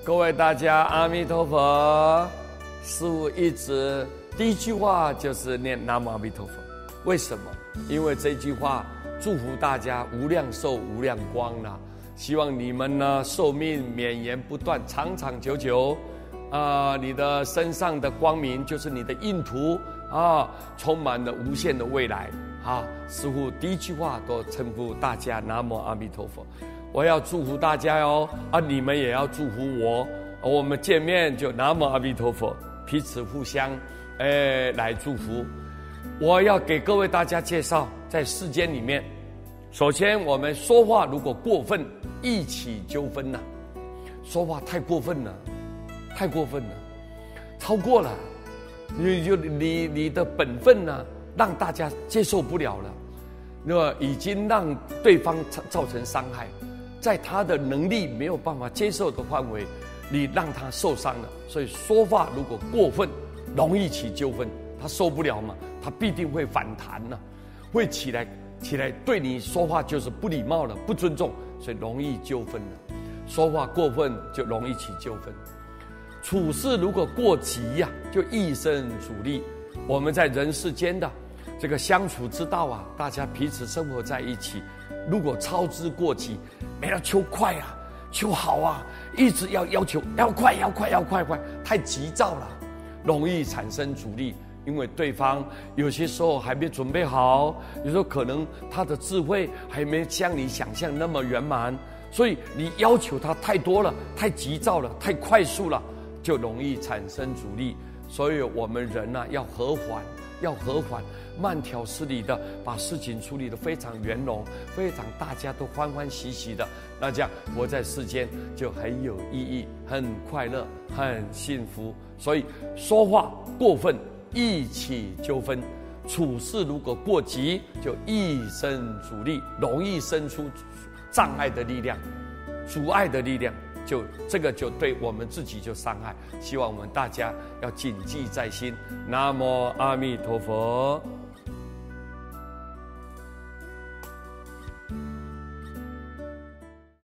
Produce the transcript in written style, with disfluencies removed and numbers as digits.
各位大家，阿弥陀佛。师父一直第一句话就是念南无阿弥陀佛。为什么？因为这句话祝福大家无量寿无量光啦。希望你们呢寿命绵延不断，长长久久。你的身上的光明就是你的印图啊，充满了无限的未来啊！师父第一句话都称呼大家南无阿弥陀佛。我要祝福大家哟你们也要祝福我。我们见面就南无阿弥陀佛，彼此互相来祝福。我要给各位大家介绍，在世间里面，首先我们说话如果过分，易起纠纷了。说话太过分了，太过分了，超过了，你的本分呢，让大家接受不了了，那么已经让对方造成伤害，在他的能力没有办法接受的范围，你让他受伤了。所以说话如果过分，容易起纠纷，他受不了嘛，他必定会反弹了，会起来对你说话就是不礼貌了，不尊重，所以容易纠纷了。说话过分就容易起纠纷。处事如果过急就易生阻力。我们在人世间的这个相处之道大家彼此生活在一起，如果操之过急，没了求快求好一直要求要快，太急躁了，容易产生阻力。因为对方有些时候还没准备好，有时候可能他的智慧还没像你想象那么圆满，所以你要求他太多了，太急躁了，太快速了，就容易产生阻力。所以我们人要和缓，慢条斯理的把事情处理得非常圆融，非常大家都欢欢喜喜的，那这样活在世间就很有意义，很快乐，很幸福。所以说话过分易起纠纷，处事如果过急就易生阻力，容易生出障碍的力量，阻碍的力量，这个就对我们自己就伤害。希望我们大家要谨记在心。南无阿弥陀佛。